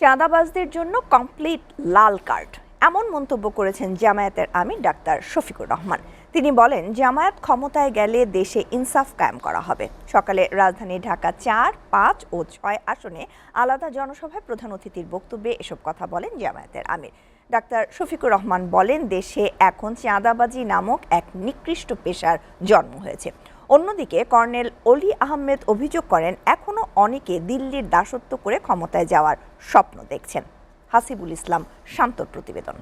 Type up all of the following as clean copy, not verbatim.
চাঁদাবাজদের জন্য কমপ্লিট লাল কার্ড, এমন মন্তব্য করেছেন জামায়াতের আমির ডাক্তার শফিকুর রহমান। তিনি বলেন, জামায়াত ক্ষমতায় গেলে দেশে ইনসাফ কায়েম করা হবে। সকালে রাজধানী ঢাকা 4, 5 ও 6 আসনে আলাদা জনসভায় প্রধান অতিথির বক্তব্যে এসব কথা বলেন জামায়াতের আমির ডাক্তার শফিকুর রহমান। বলেন, দেশে এখন চাঁদাবাজি নামক এক নিকৃষ্ট পেশার জন্ম হয়েছে। অন্যদিকে কর্নেল অলি আহমেদ অভিযোগ করেন, এখনও অনেকে দিল্লির দাসত্ব করে ক্ষমতায় যাওয়ার স্বপ্ন দেখছেন। হাসিবুল ইসলাম শান্তর প্রতিবেদন।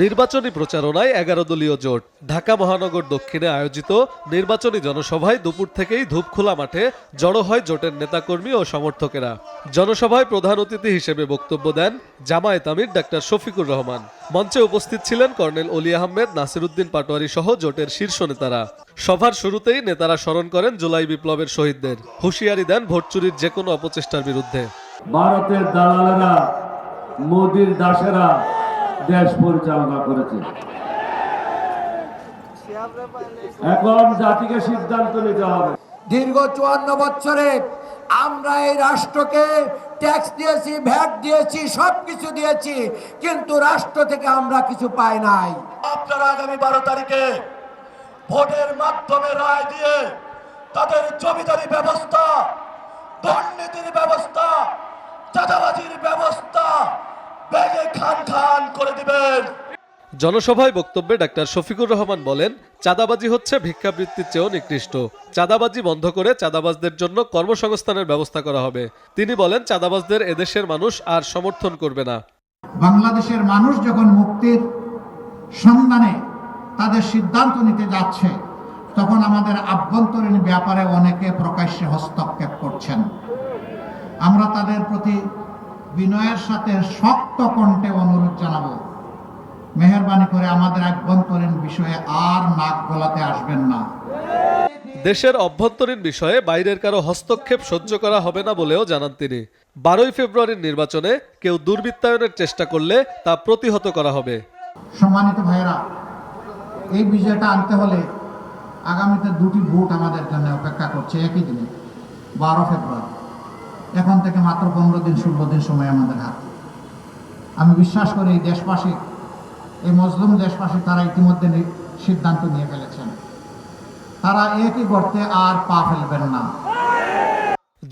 নির্বাচনী প্রচারণায় 11 দলীয় জোট। ঢাকা মহানগর দক্ষিণে আয়োজিত নির্বাচনী জনসভায় দুপুর থেকেই ধূপখোলা মাঠে জড়ো হয় জোটের নেতাকর্মী ও সমর্থকেরা। জনসভায় প্রধান অতিথি হিসেবে বক্তব্য দেন জামায়াত আমির ডাক্তার শফিকুর রহমান। মঞ্চে উপস্থিত ছিলেন কর্নেল অলি আহমেদ, নাসিরউদ্দিন পাটোয়ারি সহ জোটের শীর্ষ নেতারা। সভার শুরুতেই নেতারা স্মরণ করেন জুলাই বিপ্লবের শহীদদের, হুঁশিয়ারি দেন ভোট চুরির যেকোনো অপচেষ্টার বিরুদ্ধে। ভারতের দালালেরা, মোদির দাসেরা দেশ পরিচালনা করেছে। এখন জাতিকে সিদ্ধান্ত নিতে হবে। দীর্ঘ 54 বছরে আমরা এই রাষ্ট্রকে ট্যাক্স দিয়েছি, ভ্যাট দিয়েছি, সবকিছু দিয়েছি, কিন্তু রাষ্ট্র থেকে আমরা কিছু পাই নাই। আপনারা আগামী 12 তারিখে ভোটের মাধ্যমে রায় দিয়ে তাদের জমিদারি ব্যবস্থা, দুর্নীতির ব্যবস্থা, চাঁদাবাজির ব্যবস্থা ভেঙে খান খান করে দিবেন। জনসভায় বক্তব্যে ডাক্তার শফিকুর রহমান বলেন, চাঁদাবাজি হচ্ছে ভিক্ষাবৃত্তির চেয়েও নিকৃষ্ট। চাঁদাবাজি বন্ধ করে চাঁদাবাজদের জন্য কর্মসংস্থানের ব্যবস্থা করা হবে। তিনি বলেন, চাঁদাবাজদের এদেশের মানুষ আর সমর্থন করবে না। বাংলাদেশের মানুষ যখন মুক্তির সন্ধানে তাদের সিদ্ধান্ত নিতে যাচ্ছে, তখন আমাদের আভ্যন্তরীণ ব্যাপারে অনেকে প্রকাশ্যে হস্তক্ষেপ করছেন। আমরা তাদের প্রতি বিনয়ের সাথে শক্ত কণ্ঠে অনুরোধ জানাবো, মেহেরবানি করে আমাদের আভ্যন্তরীণ বিষয়ে আর নাক গলাতে আসবেন না। দেশের অভ্যন্তরীণ বিষয়ে বাইরের কারো হস্তক্ষেপ সহ্য করা হবে না বলেও জানান তিনি। 12 ফেব্রুয়ারির নির্বাচনে কেউ দুর্বৃত্তায়নের চেষ্টা করলে তা প্রতিহত করা হবে। সম্মানিত ভাইয়েরা, এই বিজয়টা আনতে হলে আগামীতে 2টি ভোট আমাদের জন্য অপেক্ষা করছে একই দিনে, 12 ফেব্রুয়ারি। এখন থেকে মাত্র 15 দিন 16 দিন সময় আমাদের হাতে। আমি বিশ্বাস করি এই দেশবাসী, এই মজলুম দেশবাসী, তারা ইতিমধ্যে সিদ্ধান্ত নিয়ে ফেলেছেন। তারা একই গর্তে আর পা ফেলবেন না।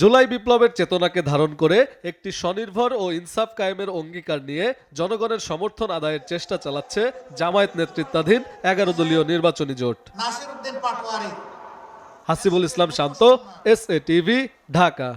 জুলাই বিপ্লবের চেতনাকে ধারণ করে একটি স্বনির্ভর ও ইনসাফ কায়েমের অঙ্গীকার নিয়ে জনগণের সমর্থন আদায়ের চেষ্টা চালাচ্ছে জামায়াত নেতৃত্বাধীন 11 দলীয় নির্বাচনী জোট। নাসিরউদ্দিন পাটোয়ারি। হাসিবুল ইসলাম শান্ত, SA TV, ঢাকা।